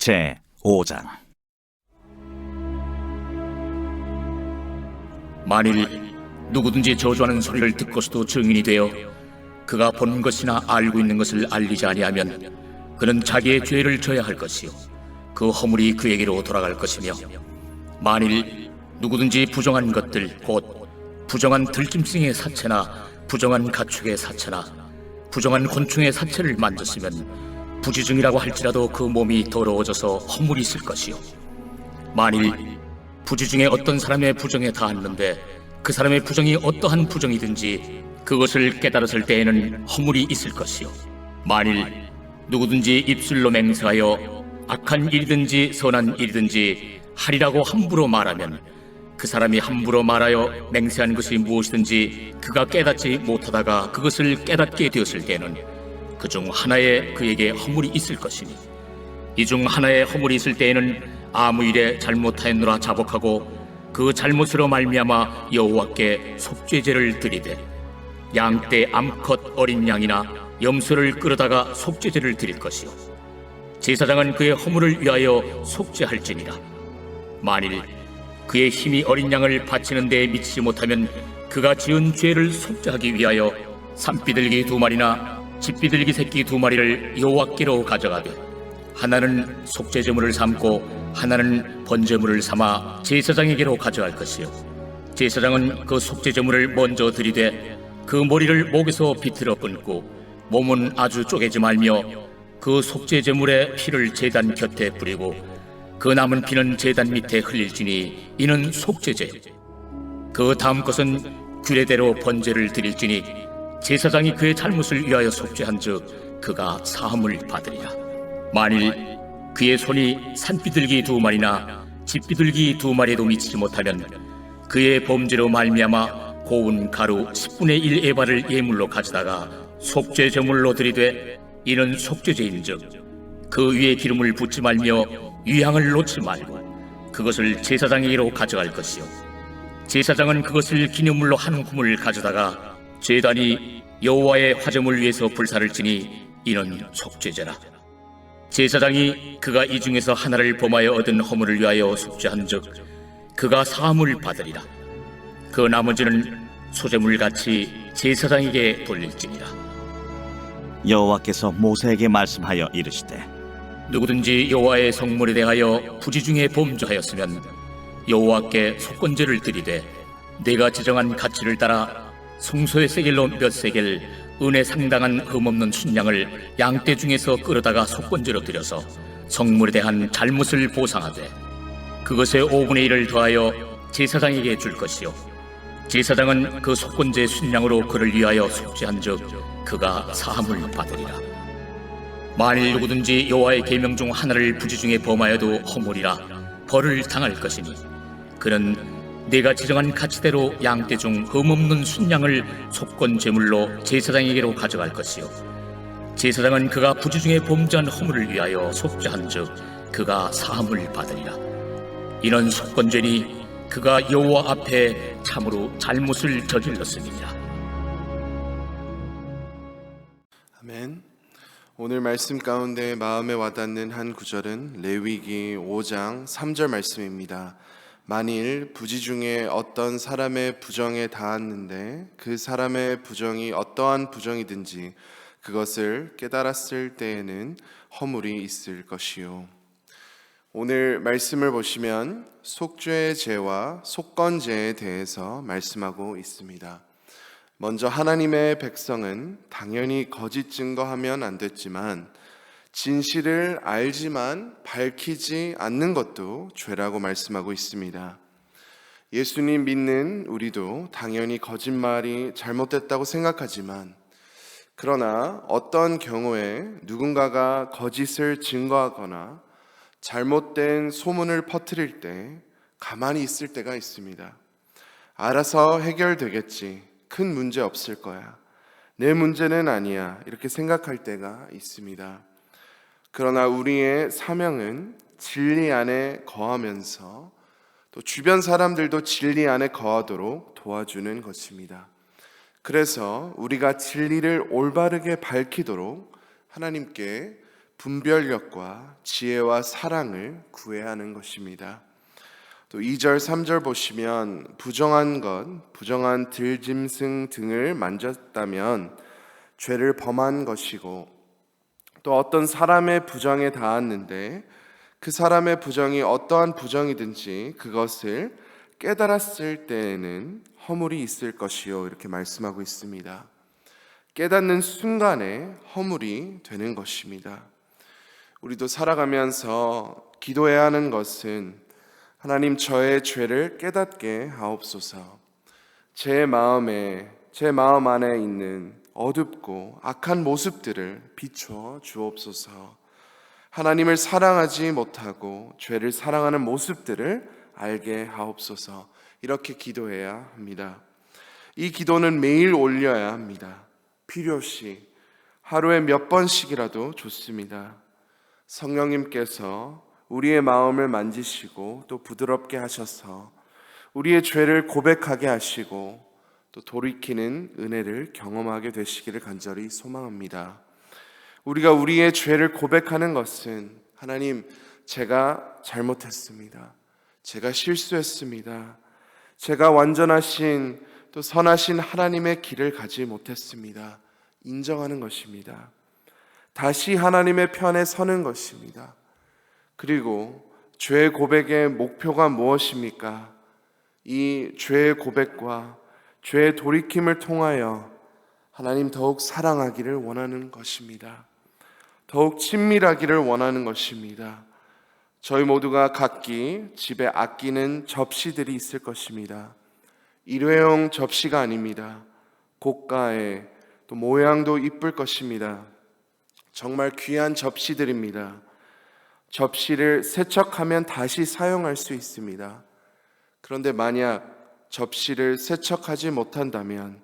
제5장. 만일 누구든지 저주하는 소리를 듣고서도 증인이 되어 그가 본 것이나 알고 있는 것을 알리지 아니하면 그는 자기의 죄를 져야 할 것이요 그 허물이 그에게로 돌아갈 것이며, 만일 누구든지 부정한 것들 곧 부정한 들짐승의 사체나 부정한 가축의 사체나 부정한 곤충의 사체를 만졌으면 부지증이라고 할지라도 그 몸이 더러워져서 허물이 있을 것이요, 만일 부지중에 어떤 사람의 부정에 닿았는데 그 사람의 부정이 어떠한 부정이든지 그것을 깨달았을 때에는 허물이 있을 것이요, 만일 누구든지 입술로 맹세하여 악한 일이든지 선한 일이든지 하리라고 함부로 말하면 그 사람이 함부로 말하여 맹세한 것이 무엇이든지 그가 깨닫지 못하다가 그것을 깨닫게 되었을 때는 그 중 하나에 그에게 허물이 있을 것이니, 이 중 하나에 허물이 있을 때에는 아무 일에 잘못하였노라 자복하고 그 잘못으로 말미암아 여호와께 속죄제를 드리되 양떼 암컷 어린 양이나 염소를 끌어다가 속죄제를 드릴 것이요, 제사장은 그의 허물을 위하여 속죄할지니라. 만일 그의 힘이 어린 양을 바치는 데에 미치지 못하면 그가 지은 죄를 속죄하기 위하여 산비둘기 2마리나 집비둘기 새끼 2마리를 여호와께로 가져가되 하나는 속죄제물을 삼고 하나는 번제물을 삼아 제사장에게로 가져갈 것이요, 제사장은 그 속죄제물을 먼저 드리되 그 머리를 목에서 비틀어 끊고 몸은 아주 쪼개지 말며 그 속죄제물의 피를 제단 곁에 뿌리고 그 남은 피는 제단 밑에 흘릴지니 이는 속죄제. 그 다음 것은 규례대로 번제를 드릴지니 제사장이 그의 잘못을 위하여 속죄한즉 그가 사함을 받으리라. 만일 그의 손이 산비둘기 2마리나 집비둘기 2마리에도 미치지 못하면 그의 범죄로 말미암아 고운 가루 10분의 1 에바를 예물로 가져다가 속죄제물로 드리되 이는 속죄제인즉 그 위에 기름을 붓지 말며 유향을 놓지 말고 그것을 제사장에게로 가져갈 것이요, 제사장은 그것을 기념물로 한 hum을 가져다가 제단이 여호와의 화제물 위에서 불사를 지니 이는 속죄제라. 제사장이 그가 이 중에서 하나를 범하여 얻은 허물을 위하여 속죄한즉 그가 사함을 받으리라. 그 나머지는 소제물같이 제사장에게 돌릴지니라. 여호와께서 모세에게 말씀하여 이르시되, 누구든지 여호와의 성물에 대하여 부지중에 범죄하였으면 여호와께 속건제를 드리되 내가 지정한 가치를 따라 성소의 세겔로 몇 세겔 은에 상당한 흠없는 순양을 양떼 중에서 끌어다가 속건제로 드려서 성물에 대한 잘못을 보상하되 그것의 5분의 1을 더하여 제사장에게 줄 것이요, 제사장은 그 속건제 순양으로 그를 위하여 속죄한즉 그가 사함을 받으리라. 만일 누구든지 여호와의 계명 중 하나를 부지중에 범하여도 허물이라 벌을 당할 것이니 그는 내가 지정한 가치대로 양떼 중 흠없는 순양을 속건 제물로 제사장에게로 가져갈 것이요, 제사장은 그가 부지중에 범죄한 허물을 위하여 속죄한즉 그가 사함을 받으리라. 이는 속건죄니 그가 여호와 앞에 참으로 잘못을 저질렀음이니라. 아멘. 오늘 말씀 가운데 마음에 와닿는 한 구절은 레위기 5장 3절 말씀입니다. 만일 부지 중에 어떤 사람의 부정에 닿았는데 그 사람의 부정이 어떠한 부정이든지 그것을 깨달았을 때에는 허물이 있을 것이요. 오늘 말씀을 보시면 속죄제와 속건제에 대해서 말씀하고 있습니다. 먼저 하나님의 백성은 당연히 거짓 증거하면 안 됐지만 진실을 알지만 밝히지 않는 것도 죄라고 말씀하고 있습니다. 예수님 믿는 우리도 당연히 거짓말이 잘못됐다고 생각하지만 그러나 어떤 경우에 누군가가 거짓을 증거하거나 잘못된 소문을 퍼뜨릴 때 가만히 있을 때가 있습니다. 알아서 해결되겠지. 큰 문제 없을 거야. 내 문제는 아니야. 이렇게 생각할 때가 있습니다. 그러나 우리의 사명은 진리 안에 거하면서 또 주변 사람들도 진리 안에 거하도록 도와주는 것입니다. 그래서 우리가 진리를 올바르게 밝히도록 하나님께 분별력과 지혜와 사랑을 구해야 하는 것입니다. 또 2절, 3절 보시면 부정한 것, 부정한 들짐승 등을 만졌다면 죄를 범한 것이고, 또 어떤 사람의 부정에 닿았는데 그 사람의 부정이 어떠한 부정이든지 그것을 깨달았을 때에는 허물이 있을 것이요, 이렇게 말씀하고 있습니다. 깨닫는 순간에 허물이 되는 것입니다. 우리도 살아가면서 기도해야 하는 것은 하나님, 저의 죄를 깨닫게 하옵소서. 제 마음 안에 있는 어둡고 악한 모습들을 비춰 주옵소서. 하나님을 사랑하지 못하고 죄를 사랑하는 모습들을 알게 하옵소서. 이렇게 기도해야 합니다. 이 기도는 매일 올려야 합니다. 필요시 하루에 몇 번씩이라도 좋습니다. 성령님께서 우리의 마음을 만지시고 또 부드럽게 하셔서 우리의 죄를 고백하게 하시고 또 돌이키는 은혜를 경험하게 되시기를 간절히 소망합니다. 우리가 우리의 죄를 고백하는 것은 하나님, 제가 잘못했습니다. 제가 실수했습니다. 제가 완전하신 또 선하신 하나님의 길을 가지 못했습니다. 인정하는 것입니다. 다시 하나님의 편에 서는 것입니다. 그리고 죄의 고백의 목표가 무엇입니까? 이 죄의 고백과 죄의 돌이킴을 통하여 하나님 더욱 사랑하기를 원하는 것입니다. 더욱 친밀하기를 원하는 것입니다. 저희 모두가 각기 집에 아끼는 접시들이 있을 것입니다. 일회용 접시가 아닙니다. 고가의 또 모양도 이쁠 것입니다. 정말 귀한 접시들입니다. 접시를 세척하면 다시 사용할 수 있습니다. 그런데 만약 접시를 세척하지 못한다면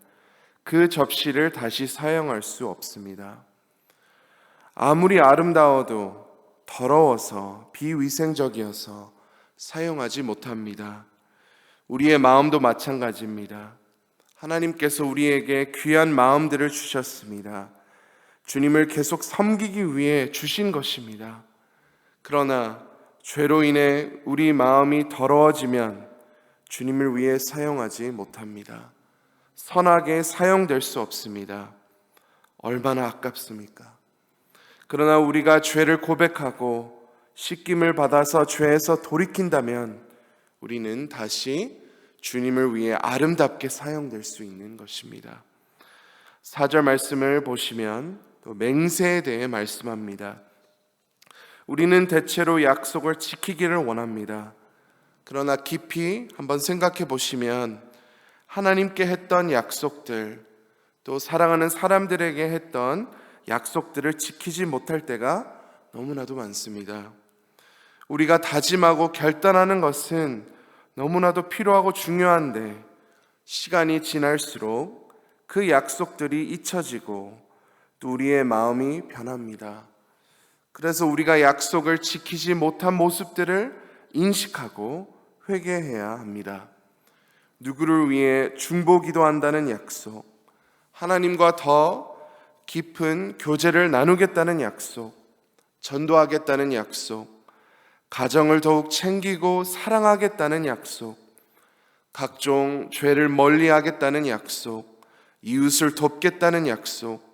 그 접시를 다시 사용할 수 없습니다. 아무리 아름다워도 더러워서 비위생적이어서 사용하지 못합니다. 우리의 마음도 마찬가지입니다. 하나님께서 우리에게 귀한 마음들을 주셨습니다. 주님을 계속 섬기기 위해 주신 것입니다. 그러나 죄로 인해 우리 마음이 더러워지면 주님을 위해 사용하지 못합니다. 선하게 사용될 수 없습니다. 얼마나 아깝습니까? 그러나 우리가 죄를 고백하고 씻김을 받아서 죄에서 돌이킨다면 우리는 다시 주님을 위해 아름답게 사용될 수 있는 것입니다. 4절 말씀을 보시면 또 맹세에 대해 말씀합니다. 우리는 대체로 약속을 지키기를 원합니다. 그러나 깊이 한번 생각해 보시면 하나님께 했던 약속들, 또 사랑하는 사람들에게 했던 약속들을 지키지 못할 때가 너무나도 많습니다. 우리가 다짐하고 결단하는 것은 너무나도 필요하고 중요한데 시간이 지날수록 그 약속들이 잊혀지고 또 우리의 마음이 변합니다. 그래서 우리가 약속을 지키지 못한 모습들을 인식하고 회개해야 합니다. 누구를 위해 중보기도한다는 약속, 하나님과 더 깊은 교제를 나누겠다는 약속, 전도하겠다는 약속, 가정을 더욱 챙기고 사랑하겠다는 약속, 각종 죄를 멀리하겠다는 약속, 이웃을 돕겠다는 약속,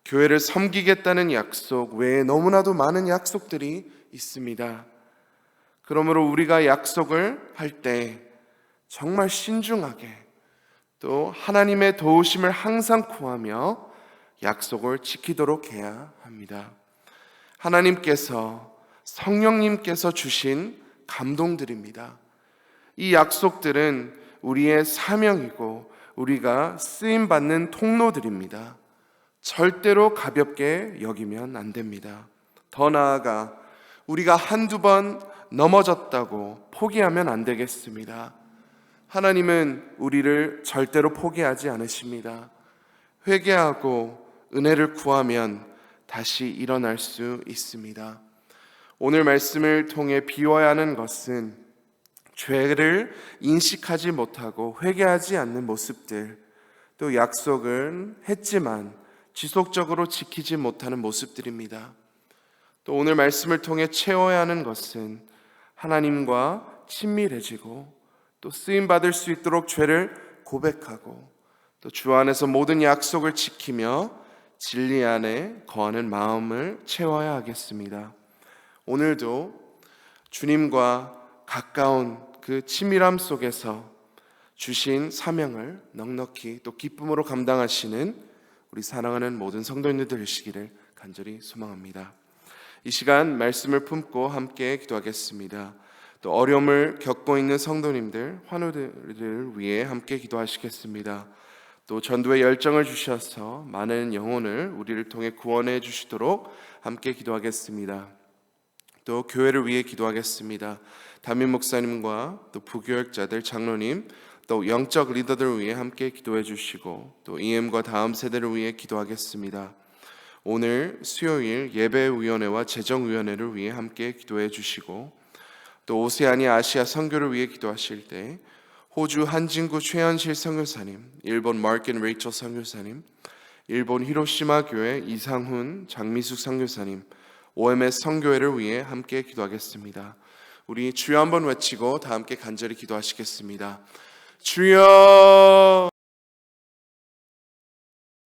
교회를 섬기겠다는 약속 외에 너무나도 많은 약속들이 있습니다. 그러므로 우리가 약속을 할 때 정말 신중하게 또 하나님의 도우심을 항상 구하며 약속을 지키도록 해야 합니다. 하나님께서, 성령님께서 주신 감동들입니다. 이 약속들은 우리의 사명이고 우리가 쓰임받는 통로들입니다. 절대로 가볍게 여기면 안 됩니다. 더 나아가 우리가 한두 번 넘어졌다고 포기하면 안 되겠습니다. 하나님은 우리를 절대로 포기하지 않으십니다. 회개하고 은혜를 구하면 다시 일어날 수 있습니다. 오늘 말씀을 통해 비워야 하는 것은 죄를 인식하지 못하고 회개하지 않는 모습들, 또 약속은 했지만 지속적으로 지키지 못하는 모습들입니다. 또 오늘 말씀을 통해 채워야 하는 것은 하나님과 친밀해지고 또 쓰임 받을 수 있도록 죄를 고백하고 또 주 안에서 모든 약속을 지키며 진리 안에 거하는 마음을 채워야 하겠습니다. 오늘도 주님과 가까운 그 친밀함 속에서 주신 사명을 넉넉히 또 기쁨으로 감당하시는 우리 사랑하는 모든 성도님들 되시기를 간절히 소망합니다. 이 시간 말씀을 품고 함께 기도하겠습니다. 또 어려움을 겪고 있는 성도님들, 환우들을 위해 함께 기도하시겠습니다. 또 전도에 열정을 주셔서 많은 영혼을 우리를 통해 구원해 주시도록 함께 기도하겠습니다. 또 교회를 위해 기도하겠습니다. 담임 목사님과 또 부교역자들, 장로님, 또 영적 리더들을 위해 함께 기도해 주시고 또 EM과 다음 세대를 위해 기도하겠습니다. 오늘 수요일 예배위원회와 재정위원회를 위해 함께 기도해 주시고 또 오세아니아 아시아 선교를 위해 기도하실 때 호주 한진구 최현실 선교사님, 일본 마크 앤 레이첼 선교사님, 일본 히로시마 교회 이상훈 장미숙 선교사님, OMS 선교회를 위해 함께 기도하겠습니다. 우리 주여 한번 외치고 다 함께 간절히 기도하시겠습니다. 주여